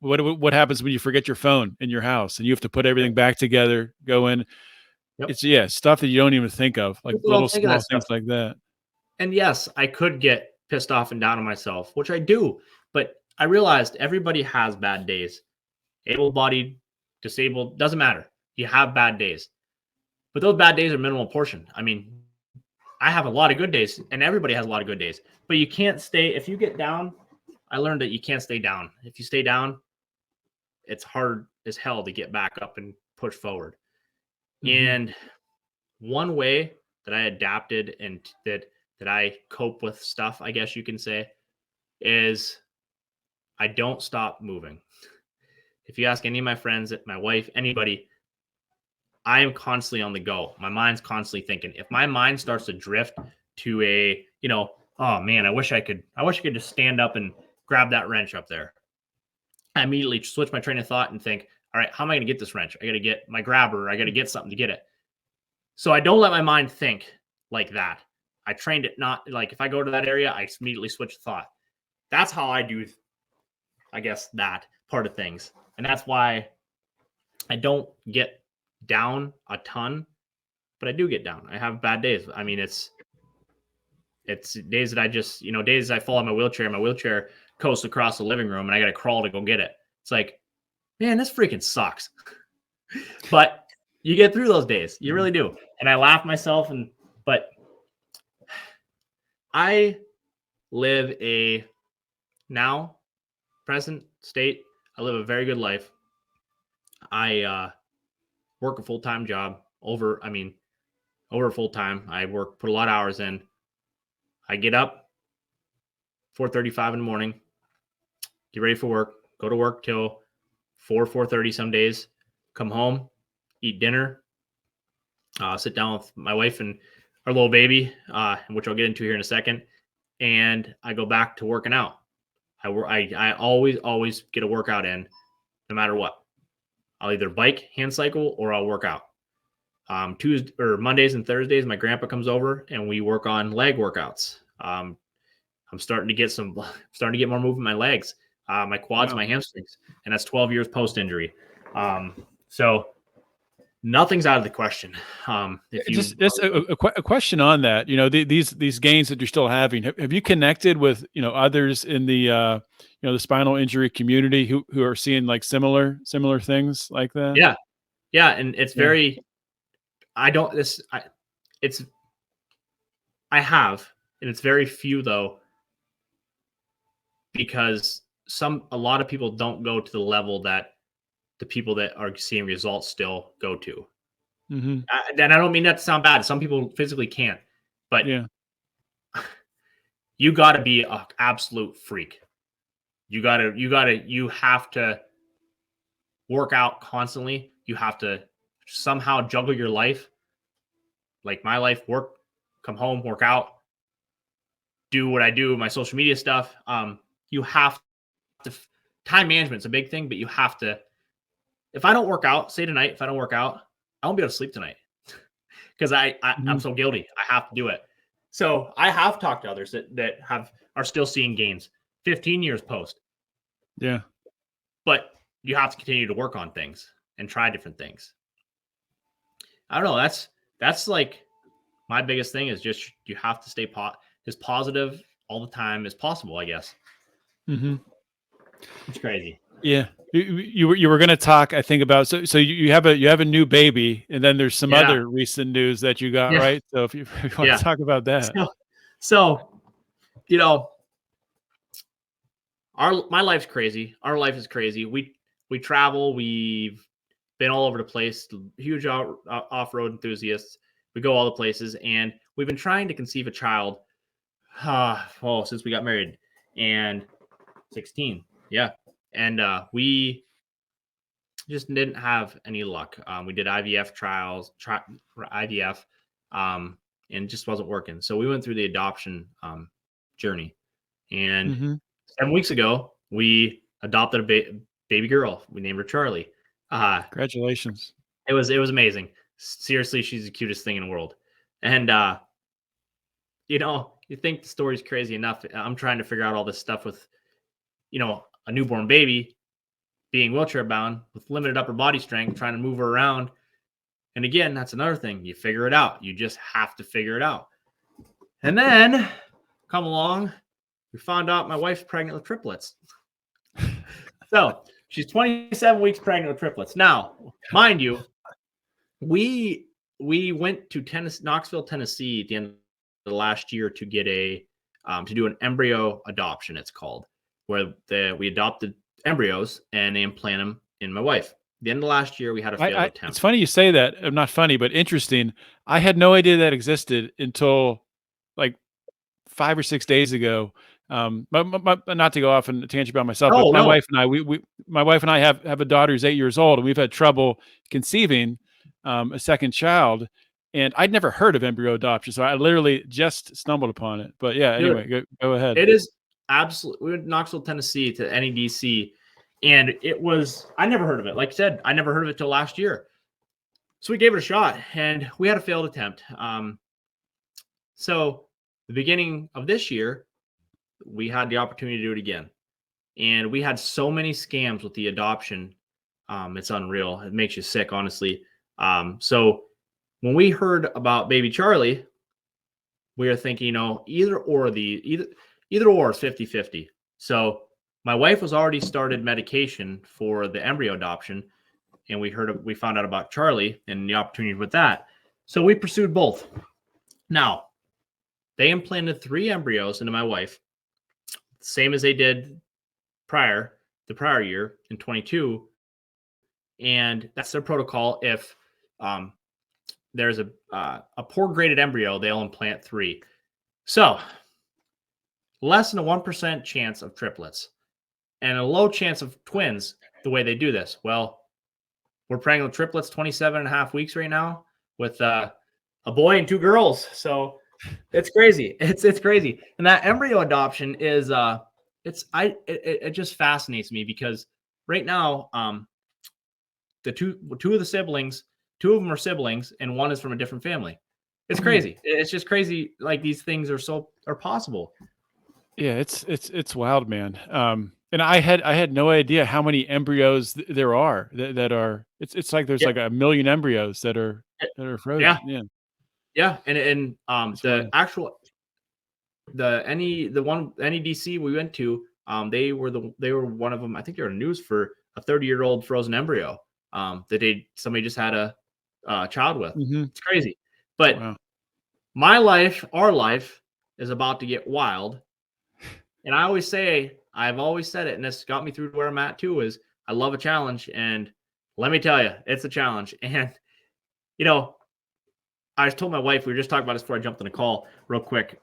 what happens when you forget your phone in your house and you have to put everything back together, go in. Yep. It's stuff that you don't even think of, like People little think of small that things stuff. like that. And yes, I could get pissed off and down on myself, which I do, but I realized everybody has bad days. Able-bodied, disabled, doesn't matter. You have bad days, but those bad days are minimal portion. I mean, I have a lot of good days, and everybody has a lot of good days, but you can't stay. If you get down, I learned that you can't stay down. If you stay down, it's hard as hell to get back up and push forward. And one way that I adapted and that I cope with stuff, I guess you can say, is I don't stop moving. If you ask any of my friends, my wife, anybody, I am constantly on the go. My mind's constantly thinking. If my mind starts to drift to oh man, I wish I could just stand up and grab that wrench up there. I immediately switch my train of thought and think, all right, how am I going to get this wrench? I got to get my grabber. I got to get something to get it. So I don't let my mind think like that. I trained it not like if I go to that area, I immediately switch thought. That's how I do, I guess, that part of things. And that's why I don't get down a ton, but I do get down. I have bad days. I mean, it's days that I just, days I fall in my wheelchair coasts across the living room and I got to crawl to go get it. It's like, man, this freaking sucks. But you get through those days. You really do. And I laugh myself but I live present state. I live a very good life. I work a full-time job over full-time. I put a lot of hours in. I get up 4:35 in the morning, get ready for work, go to work till 4:30 some days, come home, eat dinner, sit down with my wife and our little baby, which I'll get into here in a second, and I go back to working out. I always get a workout in, no matter what. I'll either bike, hand cycle, or I'll work out. Tuesday or Mondays and Thursdays, my grandpa comes over and we work on leg workouts. I'm starting to get more movement in my legs, my quads, Wow. my hamstrings, and that's 12 years post injury. So nothing's out of the question. Just a question on that. These gains that you're still having. Have you connected with others in the the spinal injury community who are seeing like similar things like that? Yeah, and it's very. I have, and it's very few though, because a lot of people don't go to the level that the people that are seeing results still go to. Mm-hmm. And I don't mean that to sound bad. Some people physically can't, but Yeah. you got to be an absolute freak. You have to work out constantly. You have to somehow juggle your life. Like my life, work, come home, work out, do what I do, my social media stuff. You have to, time management's a big thing, but you have to, if I don't work out, say tonight, if I don't work out, I won't be able to sleep tonight because I'm so guilty. I have to do it. So I have talked to others that are still seeing gains 15 years post. Yeah. But you have to continue to work on things and try different things. I don't know. That's like my biggest thing is just you have to stay as positive all the time as possible, I guess. Mm-hmm. It's crazy. Yeah. You were going to talk, I think, about so you have a new baby, and then there's some other recent news that you got, right? So if you want to talk about that. So my life's crazy. Our life is crazy. We travel. We've been all over the place. Huge off-road enthusiasts. We go all the places, and we've been trying to conceive a child. Since we got married, and 16, and we just didn't have any luck. We did IVF trials, IVF, and it just wasn't working. So we went through the adoption journey, and 7 weeks ago we adopted a baby girl. We named her Charlie. Congratulations! It was amazing. Seriously, she's the cutest thing in the world. And you think the story's crazy enough. I'm trying to figure out all this stuff with, a newborn baby being wheelchair bound with limited upper body strength, trying to move her around. And again, that's another thing. You figure it out. You just have to figure it out. And then come along, we found out my wife's pregnant with triplets. So she's 27 weeks pregnant with triplets. Now, mind you, we went to Knoxville, Tennessee at the end of the last year to get to do an embryo adoption, it's called, where we adopted embryos and they implant them in my wife. At the end of last year, we had a failed attempt. It's funny you say that. Not funny, but interesting. I had no idea that existed until like 5 or 6 days ago. Not to go off on a tangent about myself, but my wife and I, my wife and I have a daughter who's 8 years old, and we've had trouble conceiving a second child. And I'd never heard of embryo adoption, so I literally just stumbled upon it. But yeah, anyway, go ahead. It is absolutely. We went to Knoxville, Tennessee to NEDC, and I never heard of it. Like I said, I never heard of it till last year. So we gave it a shot, and we had a failed attempt. So the beginning of this year, we had the opportunity to do it again. And we had so many scams with the adoption. It's unreal. It makes you sick, honestly. So when we heard about baby Charlie, we were thinking, either or is 50-50. So my wife was already started medication for the embryo adoption, and we found out about Charlie and the opportunity with that. So we pursued both. Now, they implanted 3 embryos into my wife, same as they did the prior year in 22. And that's their protocol. If there's a poor graded embryo, they'll implant 3. So less than a 1% chance of triplets. and a low chance of twins the way they do this. Well, we're pregnant with triplets, 27 and a half weeks right now with a boy and 2 girls. So it's crazy. It's crazy. And that embryo adoption is it just fascinates me because right now, the two of the siblings, 2 of them are siblings and one is from a different family. It's crazy. It's just crazy. Like these things are possible. Yeah, it's wild, man. And I had no idea how many embryos there are that are. It's like there's Yeah. like a million embryos that are frozen. Yeah. Yeah, Yeah. And it's the wild. actual the one NEDC we went to, they were one of them. I think they were news for a 30-year-old frozen embryo that somebody just had a child with. Mhm. It's crazy. But Wow. our life is about to get wild. And I've always said it, and this got me through to where I'm at too, is I love a challenge. And let me tell you, it's a challenge. And, you know, I told my wife, we were just talking about this before I jumped on a call real quick.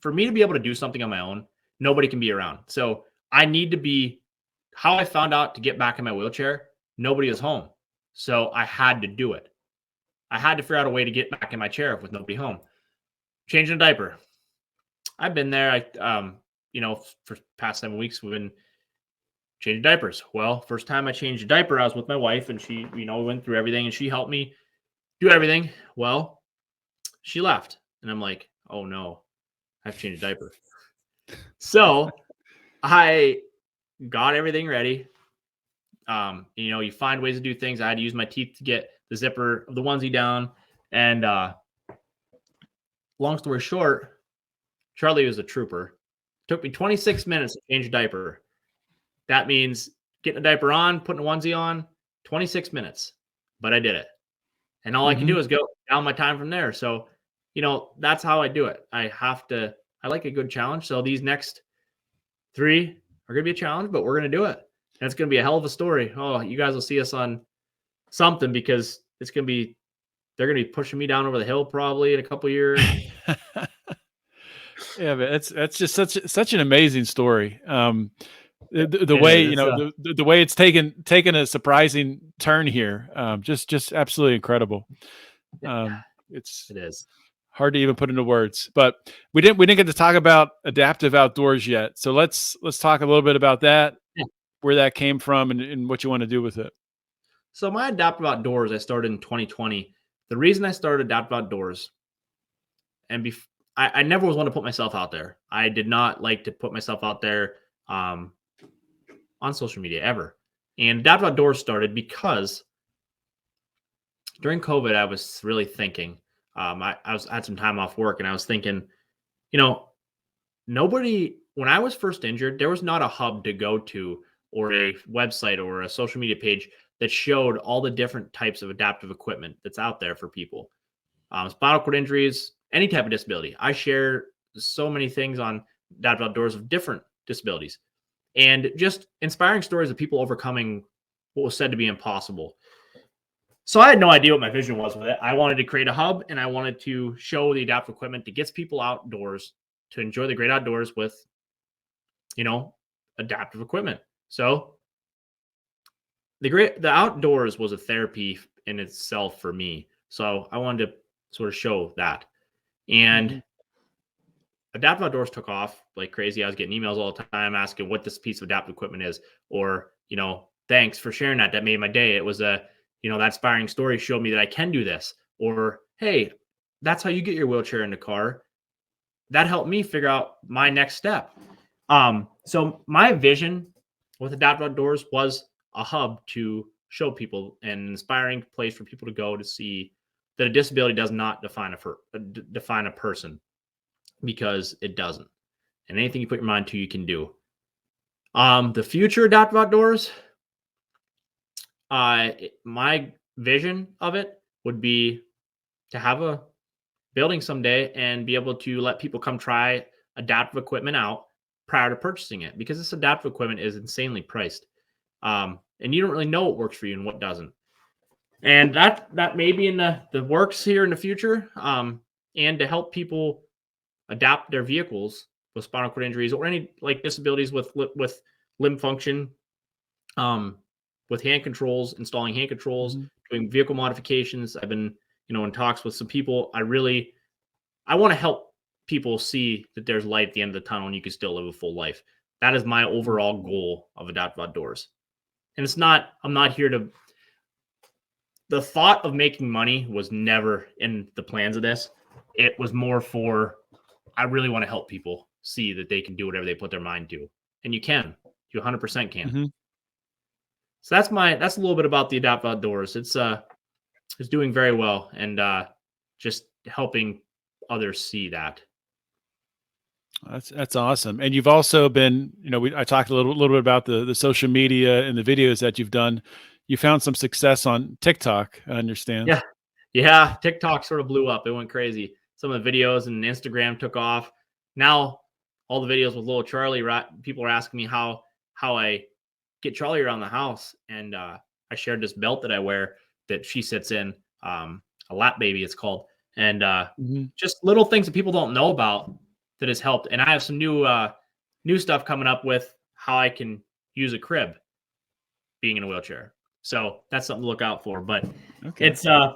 For me to be able to do something on my own, nobody can be around. So I need to be, how I found out to get back in my wheelchair, nobody was home. So I had to do it. I had to figure out a way to get back in my chair with nobody home. Changing a diaper. I've been there. For past 7 weeks, we've been changing diapers. Well, first time I changed a diaper, I was with my wife and she, we went through everything and she helped me do everything. Well, she left and I'm like, oh no, I have to change a diaper. So I got everything ready. You find ways to do things. I had to use my teeth to get the zipper of the onesie down. And long story short, Charlie was a trooper. Took me 26 minutes to change a diaper. That means getting a diaper on, putting a onesie on, 26 minutes. But I did it. And all I can do is go down my time from there. So, that's how I do it. I like a good challenge. So these next 3 are going to be a challenge, but we're going to do it. And it's going to be a hell of a story. Oh, you guys will see us on something because they're going to be pushing me down over the hill probably in a couple years. Yeah, but that's just such an amazing story. The way the way it's taken a surprising turn here, just absolutely incredible. It is hard to even put into words. But we didn't get to talk about adaptive outdoors yet. So let's talk a little bit about that, where that came from, and what you want to do with it. So my adaptive outdoors, I started in 2020. The reason I started adaptive outdoors, and I never was one to put myself out there. I did not like to put myself out there on social media ever. And adaptive outdoors started because during COVID, I was really thinking. I had some time off work, and I was thinking, nobody. When I was first injured, there was not a hub to go to, or a website, or a social media page that showed all the different types of adaptive equipment that's out there for people. Spinal cord injuries, any type of disability. I share so many things on Adaptive Outdoors of different disabilities, and just inspiring stories of people overcoming what was said to be impossible. So I had no idea what my vision was with it. I wanted to create a hub, and I wanted to show the adaptive equipment that gets people outdoors to enjoy the great outdoors with, adaptive equipment. So the outdoors was a therapy in itself for me. So I wanted to sort of show that. And adaptive outdoors took off like crazy. I was getting emails all the time asking what this piece of adaptive equipment is, or, thanks for sharing that. That made my day. It was that inspiring story showed me that I can do this, or, hey, that's how you get your wheelchair in the car. That helped me figure out my next step. So my vision with adaptive outdoors was a hub to show people, an inspiring place for people to go to see that a disability does not define a person, because it doesn't. And anything you put your mind to, you can do. The future adaptive outdoors, my vision of it would be to have a building someday and be able to let people come try adaptive equipment out prior to purchasing it, because this adaptive equipment is insanely priced. And you don't really know what works for you and what doesn't. And that may be in the works here in the future. And to help people adapt their vehicles with spinal cord injuries or any like disabilities with limb function, with hand controls, installing hand controls, doing vehicle modifications. I've been, in talks with some people. I want to help people see that there's light at the end of the tunnel and you can still live a full life. That is my overall goal of Adaptive Outdoors. And I'm not here to, the thought of making money was never in the plans of this. It was more for, I really want to help people see that they can do whatever they put their mind to. And you 100% can. So that's a little bit about the Adaptive Outdoors. It's doing very well, and just helping others see that. That's awesome. And you've also been, I talked a little bit about the social media and the videos that you've done. You found some success on TikTok, I understand. Yeah. TikTok sort of blew up. It went crazy. Some of the videos and Instagram took off. Now all the videos with little Charlie, people are asking me how I get Charlie around the house. And I shared this belt that I wear that she sits in, a lap baby it's called. And just little things that people don't know about that has helped. And I have some new stuff coming up with how I can use a crib being in a wheelchair. So that's something to look out for. But it's I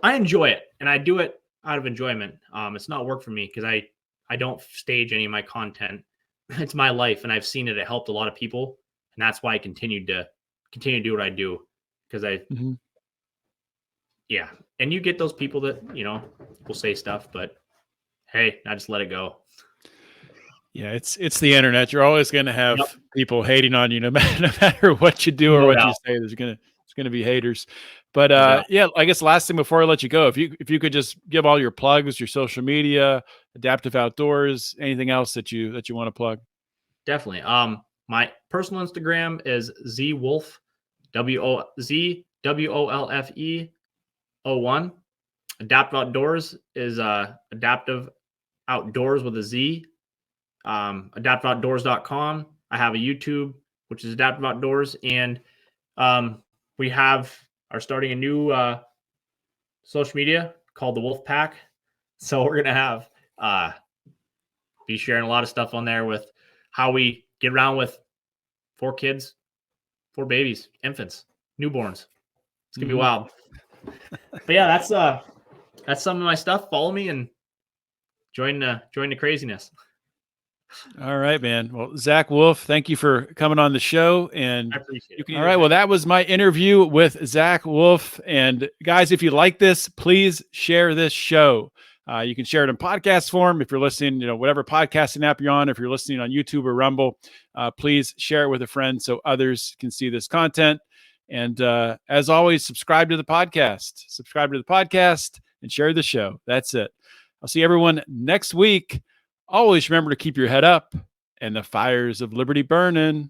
enjoy it, and I do it out of enjoyment. It's not work for me because I don't stage any of my content. It's my life, and I've seen it. It helped a lot of people, and that's why I continue to do what I do, because and you get those people that will say stuff, but hey, I just let it go. Yeah, it's the internet. You're always going to have people hating on you, no matter what you do or what you say. There's gonna be haters. But I guess last thing before I let you go, if you could just give all your plugs, your social media, Adaptive Outdoors, anything else that you want to plug. Definitely. My personal Instagram is zwolfe, ZWOLFE01. Adaptive Outdoors is Adaptive Outdoors with a Z. AdaptiveOutdoors.com. I have a YouTube, which is Adaptive Outdoors, and we are starting a new social media called the Wolf Pack. So we're gonna have be sharing a lot of stuff on there with how we get around with 4 kids, 4 babies, infants, newborns. It's gonna be wild. But yeah, that's some of my stuff. Follow me and join the craziness. All right, man. Well, Zac Wolfe, thank you for coming on the show. And I appreciate it. All right. Well, that was my interview with Zac Wolfe. And guys, if you like this, please share this show. You can share it in podcast form. If you're listening, whatever podcasting app you're on, if you're listening on YouTube or Rumble, please share it with a friend so others can see this content. And as always, subscribe to the podcast and share the show. That's it. I'll see everyone next week. Always remember to keep your head up and the fires of liberty burning.